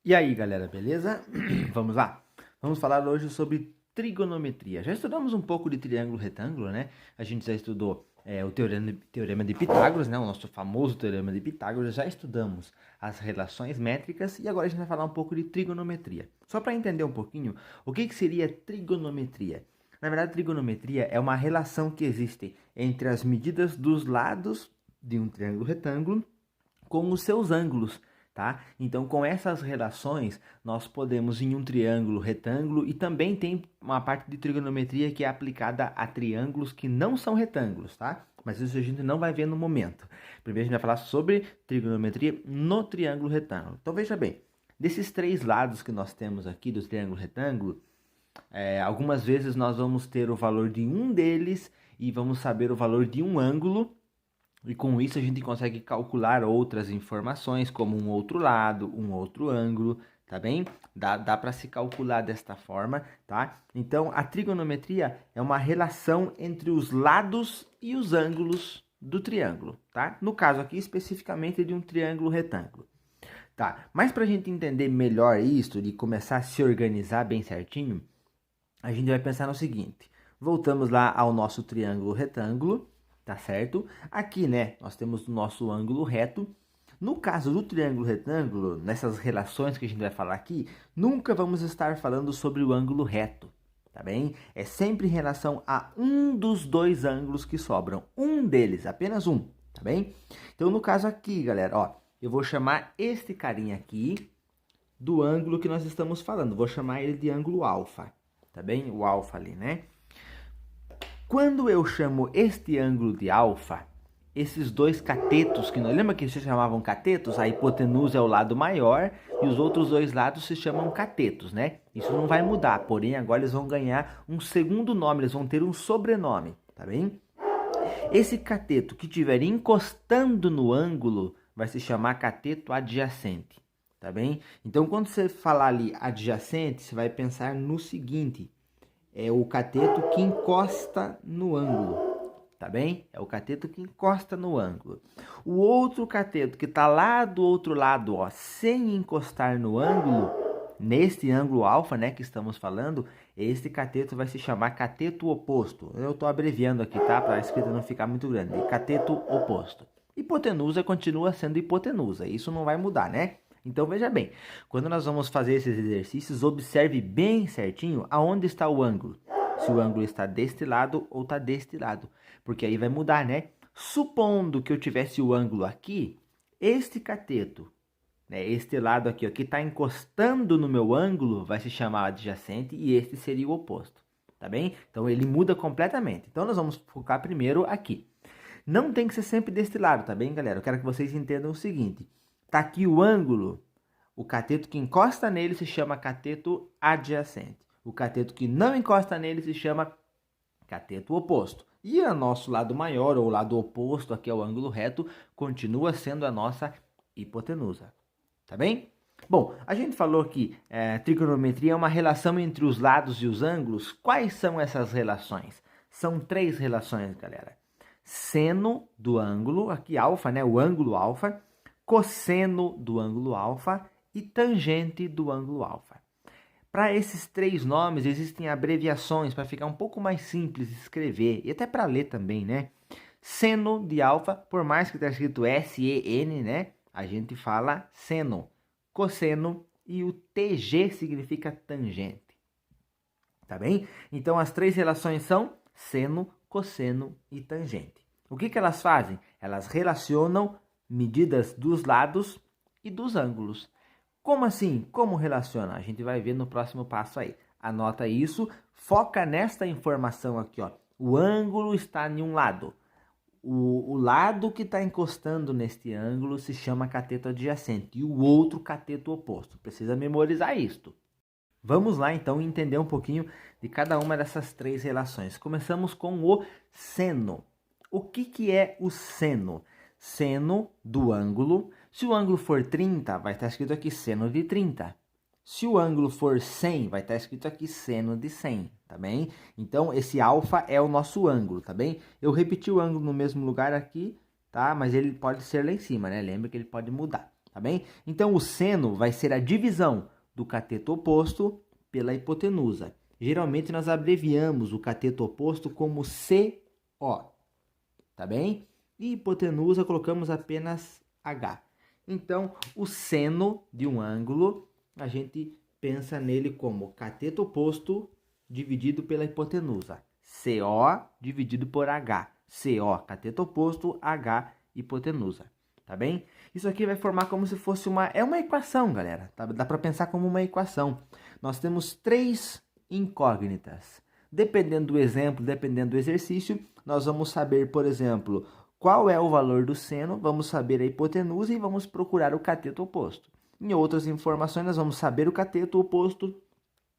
E aí, galera, beleza? Vamos lá? Vamos falar hoje sobre trigonometria. Já estudamos um pouco de triângulo retângulo, né? A gente já estudou o teorema de Pitágoras, né? O nosso famoso teorema de Pitágoras. Já estudamos as relações métricas e agora a gente vai falar um pouco de trigonometria. Só para entender um pouquinho, o que seria trigonometria? Na verdade, trigonometria é uma relação que existe entre as medidas dos lados de um triângulo retângulo com os seus ângulos, tá? Então, com essas relações, nós podemos em um triângulo retângulo e também tem uma parte de trigonometria que é aplicada a triângulos que não são retângulos, tá? Mas isso a gente não vai ver no momento. Primeiro a gente vai falar sobre trigonometria no triângulo retângulo. Então, veja bem, desses três lados que nós temos aqui do triângulo retângulo, algumas vezes nós vamos ter o valor de um deles e vamos saber o valor de um ângulo, e com isso a gente consegue calcular outras informações, como um outro lado, um outro ângulo, tá bem? Dá para se calcular desta forma, tá? Então, a trigonometria é uma relação entre os lados e os ângulos do triângulo, tá? No caso aqui, especificamente de um triângulo retângulo. Tá, mas para a gente entender melhor isso, de começar a se organizar bem certinho, a gente vai pensar no seguinte. Voltamos lá ao nosso triângulo retângulo, tá certo? Aqui, né, nós temos o nosso ângulo reto. No caso do triângulo retângulo, nessas relações que a gente vai falar aqui, nunca vamos estar falando sobre o ângulo reto, tá bem? É sempre em relação a um dos dois ângulos que sobram, um deles, apenas um, tá bem? Então, no caso aqui, galera, ó, eu vou chamar este carinha aqui do ângulo que nós estamos falando, vou chamar ele de ângulo alfa, tá bem? O alfa ali, né? Quando eu chamo este ângulo de alfa, esses dois catetos, que nós lembra que se chamavam catetos? A hipotenusa é o lado maior e os outros dois lados se chamam catetos, né? Isso não vai mudar, porém agora eles vão ganhar um segundo nome, eles vão ter um sobrenome, tá bem? Esse cateto que estiver encostando no ângulo vai se chamar cateto adjacente, tá bem? Então quando você falar ali adjacente, você vai pensar no seguinte: é o cateto que encosta no ângulo, tá bem? É o cateto que encosta no ângulo. O outro cateto que está lá do outro lado, ó, sem encostar no ângulo, neste ângulo alfa, né, que estamos falando, este cateto vai se chamar cateto oposto. Eu estou abreviando aqui, tá? Para a escrita não ficar muito grande. Cateto oposto. Hipotenusa continua sendo hipotenusa, isso não vai mudar, né? Então veja bem, quando nós vamos fazer esses exercícios, observe bem certinho aonde está o ângulo. Se o ângulo está deste lado ou está deste lado, porque aí vai mudar, né? Supondo que eu tivesse o ângulo aqui, este cateto, né, este lado aqui, ó, que está encostando no meu ângulo, vai se chamar adjacente e este seria o oposto, tá bem? Então ele muda completamente. Então nós vamos focar primeiro aqui. Não tem que ser sempre deste lado, tá bem, galera? Eu quero que vocês entendam o seguinte. Tá aqui o ângulo, o cateto que encosta nele se chama cateto adjacente. O cateto que não encosta nele se chama cateto oposto. E o nosso lado maior, ou lado oposto, aqui ao ângulo reto, continua sendo a nossa hipotenusa. Tá bem? Bom, a gente falou que trigonometria é uma relação entre os lados e os ângulos. Quais são essas relações? São três relações, galera. Seno do ângulo, aqui alfa, né? O ângulo alfa, cosseno do ângulo alfa e tangente do ângulo alfa. Para esses três nomes existem abreviações para ficar um pouco mais simples de escrever e até para ler também, né? Seno de alfa, por mais que está escrito S-E-N, né? A gente fala seno. Cosseno e o TG significa tangente. Tá bem? Então as três relações são seno, cosseno e tangente. O que elas fazem? Elas relacionam medidas dos lados e dos ângulos. Como assim? Como relaciona? A gente vai ver no próximo passo aí. Anota isso, foca nesta informação aqui, ó. O ângulo está em um lado. O lado que está encostando neste ângulo se chama cateto adjacente e o outro cateto oposto. Precisa memorizar isto. Vamos lá então entender um pouquinho de cada uma dessas três relações. Começamos com o seno. O que é o seno? Seno do ângulo. Se o ângulo for 30, vai estar escrito aqui seno de 30. Se o ângulo for 100, vai estar escrito aqui seno de 100, tá bem? Então, esse alfa é o nosso ângulo, tá bem? Eu repeti o ângulo no mesmo lugar aqui, tá? Mas ele pode ser lá em cima, né? Lembra que ele pode mudar. tá bem? Então, o seno vai ser a divisão do cateto oposto pela hipotenusa. Geralmente, nós abreviamos o cateto oposto como CO, tá bem? E hipotenusa colocamos apenas H. Então, o seno de um ângulo, a gente pensa nele como cateto oposto dividido pela hipotenusa. CO dividido por H. CO, cateto oposto, H, hipotenusa. Tá bem? Isso aqui vai formar como se fosse uma equação, galera. Tá? Dá para pensar como uma equação. Nós temos 3 incógnitas. Dependendo do exemplo, dependendo do exercício, nós vamos saber, por exemplo, qual é o valor do seno, vamos saber a hipotenusa e vamos procurar o cateto oposto. Em outras informações, nós vamos saber o cateto oposto,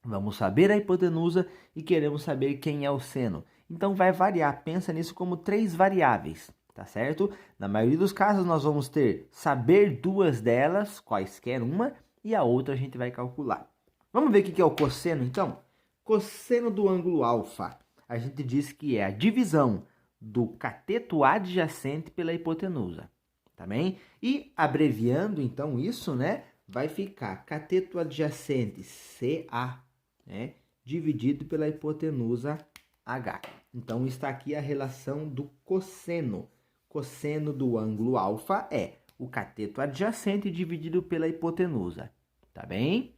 vamos saber a hipotenusa e queremos saber quem é o seno. Então vai variar, pensa nisso como 3 variáveis, tá certo? Na maioria dos casos nós vamos ter saber 2 delas, quaisquer uma, e a outra a gente vai calcular. Vamos ver o que é o cosseno então? Cosseno do ângulo alfa, a gente diz que é a divisão do cateto adjacente pela hipotenusa, tá bem? E abreviando então isso, né, vai ficar cateto adjacente CA, né, dividido pela hipotenusa H. Então está aqui a relação do cosseno. Cosseno do ângulo alfa é o cateto adjacente dividido pela hipotenusa, tá bem?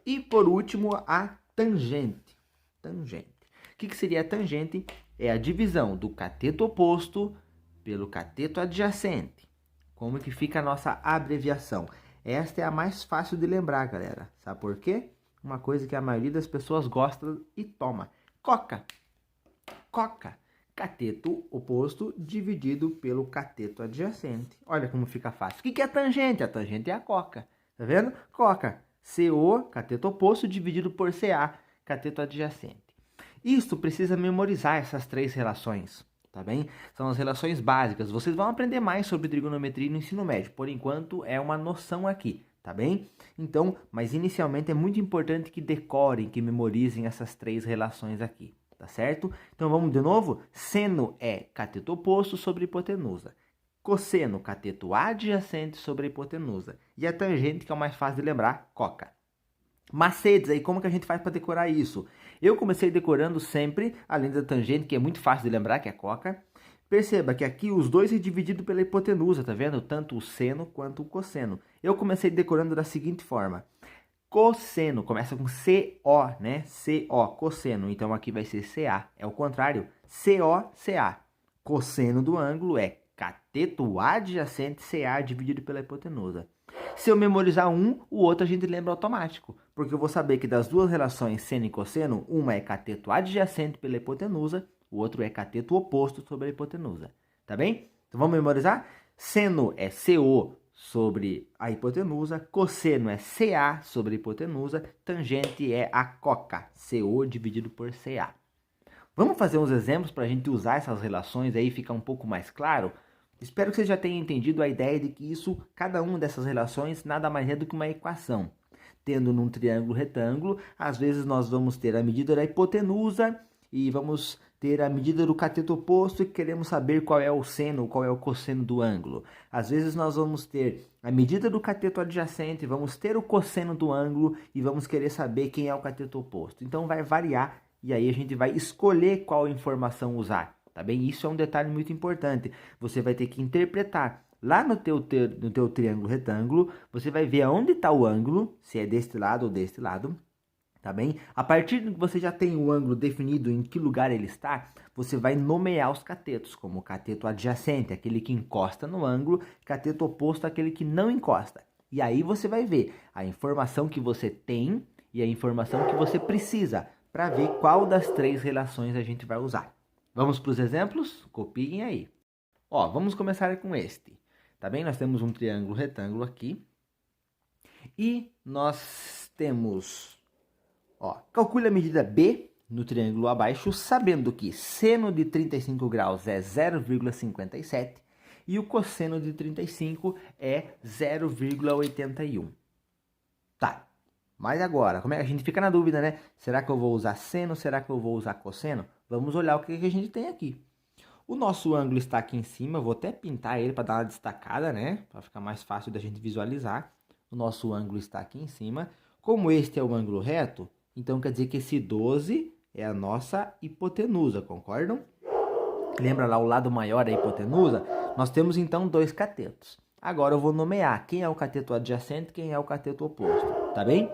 E por último, a tangente. Tangente. O que seria a tangente? É a divisão do cateto oposto pelo cateto adjacente. Como que fica a nossa abreviação? Esta é a mais fácil de lembrar, galera. Sabe por quê? Uma coisa que a maioria das pessoas gosta e toma. Coca. Coca. Cateto oposto dividido pelo cateto adjacente. Olha como fica fácil. O que é a tangente? A tangente é a coca. Tá vendo? Coca. CO, cateto oposto, dividido por CA, cateto adjacente. Isso precisa memorizar essas 3 relações, tá bem? São as relações básicas. Vocês vão aprender mais sobre trigonometria no ensino médio. Por enquanto, é uma noção aqui, tá bem? Então, mas inicialmente é muito importante que decorem, que memorizem essas 3 relações aqui, tá certo? Então, vamos de novo? Seno é cateto oposto sobre hipotenusa. Cosseno, cateto adjacente sobre a hipotenusa. E a tangente, que é o mais fácil de lembrar, coca. Macetes aí, como que a gente faz para decorar isso? Eu comecei decorando sempre, além da tangente, que é muito fácil de lembrar, que é coca. Perceba que aqui os dois é dividido pela hipotenusa, tá vendo? Tanto o seno quanto o cosseno. Eu comecei decorando da seguinte forma. Cosseno, começa com CO, né? CO, cosseno. Então aqui vai ser CA. É o contrário. CO, CA. Cosseno do ângulo é cateto adjacente CA dividido pela hipotenusa. Se eu memorizar um, o outro a gente lembra automático, porque eu vou saber que das duas relações seno e cosseno, uma é cateto adjacente pela hipotenusa, o outro é cateto oposto sobre a hipotenusa, tá bem? Então vamos memorizar? Seno é CO sobre a hipotenusa, cosseno é CA sobre a hipotenusa, tangente é a coca, CO dividido por CA. Vamos fazer uns exemplos para a gente usar essas relações aí e ficar um pouco mais claro? Espero que você já tenha entendido a ideia de que isso, cada uma dessas relações, nada mais é do que uma equação. Tendo num triângulo retângulo, às vezes nós vamos ter a medida da hipotenusa e vamos ter a medida do cateto oposto e queremos saber qual é o seno, qual é o cosseno do ângulo. Às vezes nós vamos ter a medida do cateto adjacente, vamos ter o cosseno do ângulo e vamos querer saber quem é o cateto oposto. Então vai variar e aí a gente vai escolher qual informação usar. Tá bem? Isso é um detalhe muito importante. Você vai ter que interpretar. Lá no teu triângulo retângulo, você vai ver aonde está o ângulo, se é deste lado ou deste lado, tá bem? A partir de que você já tem o ângulo definido em que lugar ele está, você vai nomear os catetos, como o cateto adjacente, aquele que encosta no ângulo, cateto oposto, aquele que não encosta. E aí você vai ver a informação que você tem e a informação que você precisa para ver qual das 3 relações a gente vai usar. Vamos para os exemplos? Copiem aí. Ó, vamos começar com este. Tá bem? Nós temos um triângulo retângulo aqui. E nós temos... Ó, calcule a medida B no triângulo abaixo, sabendo que seno de 35 graus é 0,57 e o cosseno de 35 é 0,81. Tá. Mas agora, como é que a gente fica na dúvida, né? Será que eu vou usar seno? Será que eu vou usar cosseno? Vamos olhar o que a gente tem aqui. O nosso ângulo está aqui em cima, eu vou até pintar ele para dar uma destacada, né? Para ficar mais fácil da gente visualizar. O nosso ângulo está aqui em cima. Como este é o ângulo reto, então quer dizer que esse 12 é a nossa hipotenusa, concordam? Lembra lá o lado maior da hipotenusa? Nós temos então dois catetos. Agora eu vou nomear quem é o cateto adjacente e quem é o cateto oposto, tá bem?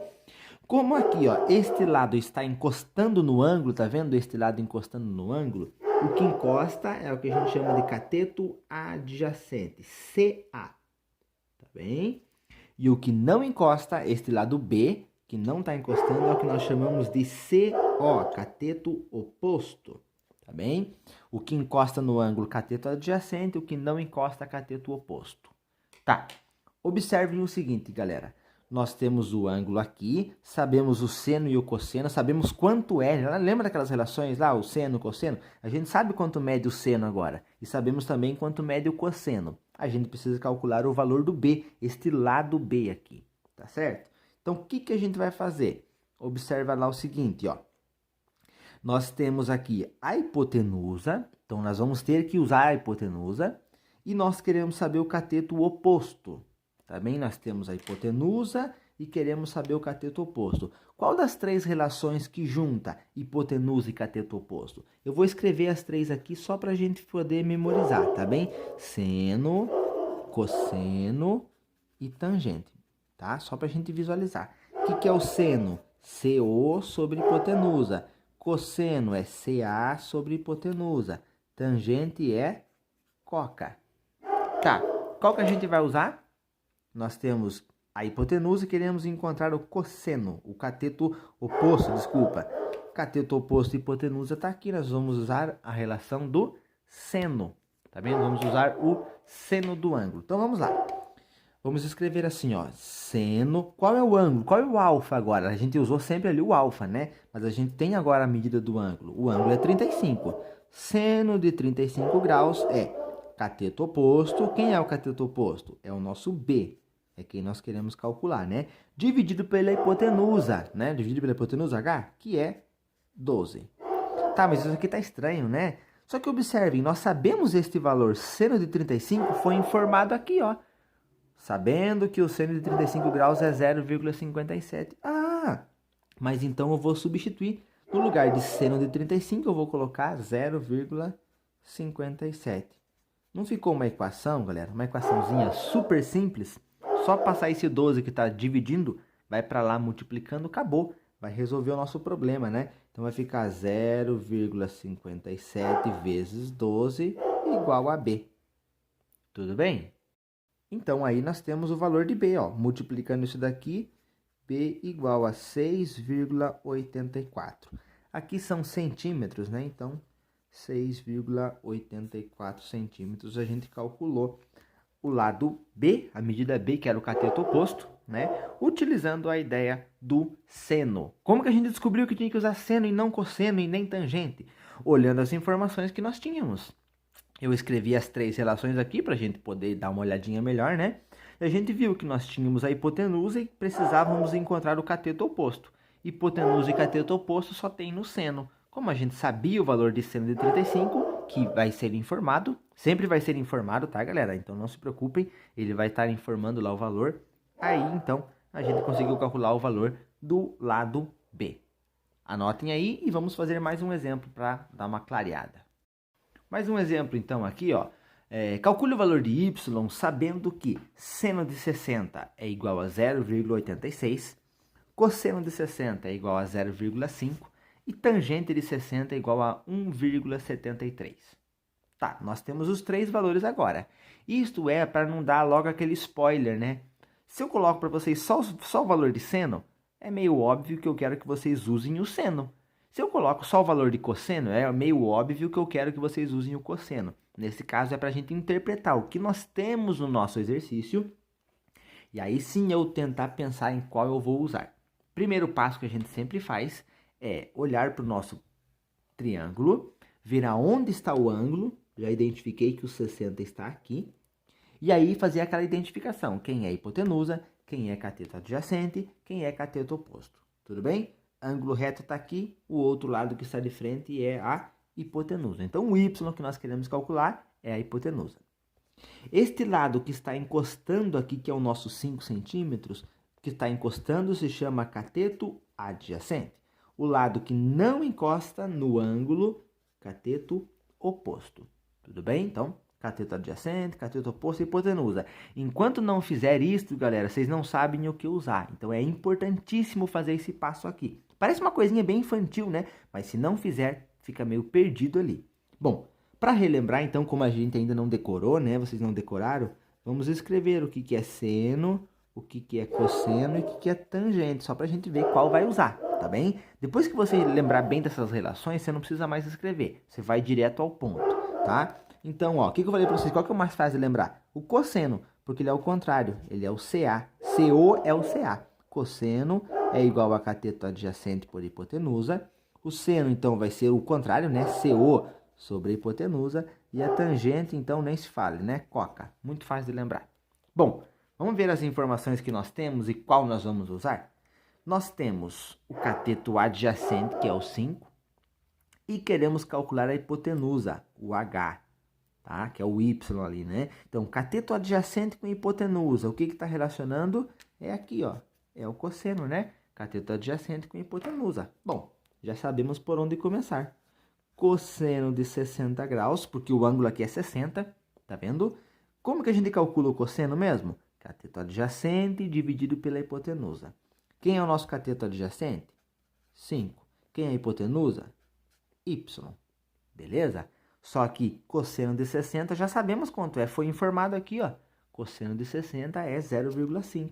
Como aqui, ó, este lado está encostando no ângulo, tá vendo este lado encostando no ângulo? O que encosta é o que a gente chama de cateto adjacente, CA, tá bem? E o que não encosta, este lado B, que não está encostando, é o que nós chamamos de CO, cateto oposto, tá bem? O que encosta no ângulo, cateto adjacente, o que não encosta, cateto oposto. Tá, observem o seguinte, galera. Nós temos o ângulo aqui, sabemos o seno e o cosseno, sabemos quanto é. Lembra daquelas relações lá, o seno e o cosseno? A gente sabe quanto mede o seno agora. E sabemos também quanto mede o cosseno. A gente precisa calcular o valor do B, este lado B aqui, tá certo? Então, o que a gente vai fazer? Observa lá o seguinte, ó. Nós temos aqui a hipotenusa, então nós vamos ter que usar a hipotenusa. E nós queremos saber o cateto oposto. Tá bem? Nós temos a hipotenusa e queremos saber o cateto oposto. Qual das três relações que junta hipotenusa e cateto oposto? Eu vou escrever as três aqui só para a gente poder memorizar, tá bem? Seno, cosseno e tangente, tá? Só para a gente visualizar. O que é o seno? CO sobre hipotenusa. Cosseno é CA sobre hipotenusa. Tangente é coca. Tá, qual que a gente vai usar? Nós temos a hipotenusa e queremos encontrar o cosseno, o cateto oposto, desculpa. Cateto oposto e hipotenusa está aqui, nós vamos usar a relação do seno, tá vendo? Vamos usar o seno do ângulo. Então vamos lá. Vamos escrever assim, ó, seno, qual é o ângulo? Qual é o alfa agora? A gente usou sempre ali o alfa, né? Mas a gente tem agora a medida do ângulo. O ângulo é 35. Seno de 35 graus é cateto oposto. Quem é o cateto oposto? É o nosso B. É quem nós queremos calcular, né? Dividido pela hipotenusa, né? Dividido pela hipotenusa H, que é 12. Tá, mas isso aqui tá estranho, né? Só que observem, nós sabemos este valor, seno de 35 foi informado aqui, ó. Sabendo que o seno de 35 graus é 0,57. Ah, mas então eu vou substituir. No lugar de seno de 35, eu vou colocar 0,57. Não ficou uma equação, galera? Uma equaçãozinha super simples? Só passar esse 12 que está dividindo, vai para lá multiplicando, acabou. Vai resolver o nosso problema, né? Então vai ficar 0,57 vezes 12 igual a B. Tudo bem? Então aí nós temos o valor de B, ó. Multiplicando isso daqui, B igual a 6,84. Aqui são centímetros, né? Então 6,84 centímetros a gente calculou o lado B, a medida B, que era o cateto oposto, né? Utilizando a ideia do seno. Como que a gente descobriu que tinha que usar seno e não cosseno e nem tangente? Olhando as informações que nós tínhamos. Eu escrevi as três relações aqui para a gente poder dar uma olhadinha melhor, né? E a gente viu que nós tínhamos a hipotenusa e precisávamos encontrar o cateto oposto. Hipotenusa e cateto oposto só tem no seno. Como a gente sabia o valor de seno de 35, que vai ser informado, sempre vai ser informado, tá, galera? Então não se preocupem, ele vai estar informando lá o valor. Aí, então, a gente conseguiu calcular o valor do lado B. Anotem aí e vamos fazer mais um exemplo para dar uma clareada. Mais um exemplo, então, aqui, ó. Calcule o valor de y sabendo que seno de 60 é igual a 0,86, cosseno de 60 é igual a 0,5 e tangente de 60 é igual a 1,73. Tá, nós temos os três valores agora. Isto é para não dar logo aquele spoiler, né? Se eu coloco para vocês só o valor de seno, é meio óbvio que eu quero que vocês usem o seno. Se eu coloco só o valor de cosseno, é meio óbvio que eu quero que vocês usem o cosseno. Nesse caso, é para a gente interpretar o que nós temos no nosso exercício. E aí sim eu tentar pensar em qual eu vou usar. Primeiro passo que a gente sempre faz é olhar para o nosso triângulo, ver aonde está o ângulo. Já identifiquei que o 60 está aqui. E aí fazer aquela identificação. Quem é hipotenusa, quem é cateto adjacente, quem é cateto oposto. Tudo bem? Ângulo reto está aqui, o outro lado que está de frente é a hipotenusa. Então, o y que nós queremos calcular é a hipotenusa. Este lado que está encostando aqui, que é o nosso 5 centímetros, que está encostando se chama cateto adjacente. O lado que não encosta no ângulo, cateto oposto. Tudo bem? Então, cateto adjacente, cateto oposto e hipotenusa. Enquanto não fizer isso, galera, vocês não sabem o que usar. Então, é importantíssimo fazer esse passo aqui. Parece uma coisinha bem infantil, né? Mas se não fizer, fica meio perdido ali. Bom, para relembrar, então, como a gente ainda não decorou, né? Vocês não decoraram, vamos escrever o que é seno, o que é cosseno e o que é tangente, só para a gente ver qual vai usar, tá bem? Depois que você lembrar bem dessas relações, você não precisa mais escrever, você vai direto ao ponto, tá? Então, ó, o que eu falei para vocês, qual que é o mais fácil de lembrar? O cosseno, porque ele é o contrário, ele é o CA, CO é o CA, cosseno é igual a cateto adjacente por hipotenusa, o seno, então, vai ser o contrário, né? CO sobre a hipotenusa, e a tangente, então, nem se fale, né? Coca, muito fácil de lembrar. Bom, vamos ver as informações que nós temos e qual nós vamos usar? Nós temos o cateto adjacente, que é o 5, e queremos calcular a hipotenusa, o H, tá? Que é o Y ali, né? Então, cateto adjacente com hipotenusa, o que está relacionando? É aqui, ó, é o cosseno, né? Cateto adjacente com hipotenusa. Bom, já sabemos por onde começar. Cosseno de 60 graus, porque o ângulo aqui é 60, tá vendo? Como que a gente calcula o cosseno mesmo? Cateto adjacente dividido pela hipotenusa. Quem é o nosso cateto adjacente? 5. Quem é a hipotenusa? Y. Beleza? Só que cosseno de 60 já sabemos quanto é. Foi informado aqui, ó. Cosseno de 60 é 0,5.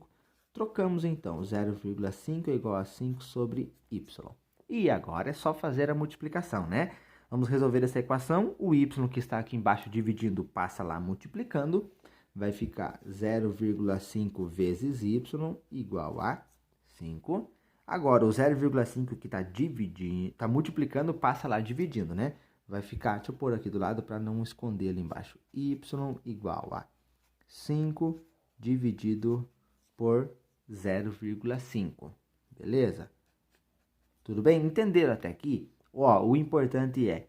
Trocamos então. 0,5 é igual a 5 sobre y. E agora é só fazer a multiplicação, né? Vamos resolver essa equação. O y que está aqui embaixo dividindo passa lá multiplicando. Vai ficar 0,5 vezes y igual a 5. Agora, o 0,5 que está dividindo, está multiplicando, passa lá dividindo, né? Vai ficar, deixa eu pôr aqui do lado para não esconder ali embaixo. Y igual a 5 dividido por 0,5. Beleza? Tudo bem? Entenderam até aqui? Ó, o importante é,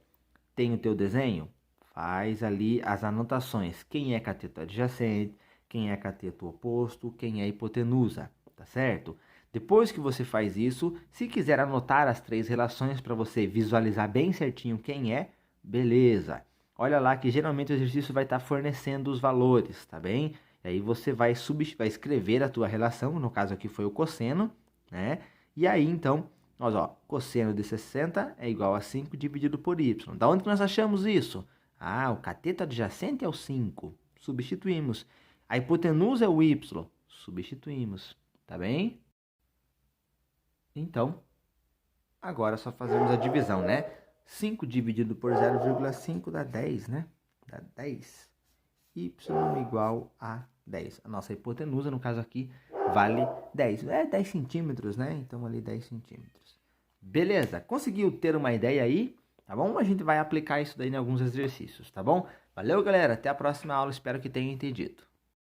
tem o teu desenho? Faz ali as anotações. Quem é cateto adjacente, quem é cateto oposto, quem é hipotenusa, tá certo? Depois que você faz isso, se quiser anotar as 3 relações para você visualizar bem certinho quem é, beleza. Olha lá que geralmente o exercício vai estar fornecendo os valores, tá bem? E aí você vai escrever a tua relação, no caso aqui foi o cosseno, né? E aí então, nós, ó, cosseno de 60 é igual a 5 dividido por y. Da onde que nós achamos isso? Ah, o cateto adjacente é o 5. Substituímos. A hipotenusa é o y. Substituímos. Tá bem? Então, agora só fazemos a divisão, né? 5 dividido por 0,5 dá 10, né? Dá 10. Y igual a 10. A nossa hipotenusa, no caso aqui, vale 10. É 10 centímetros, né? Então, ali 10 centímetros. Beleza? Conseguiu ter uma ideia aí? Tá bom? A gente vai aplicar isso daí em alguns exercícios, tá bom? Valeu, galera. Até a próxima aula. Espero que tenham entendido.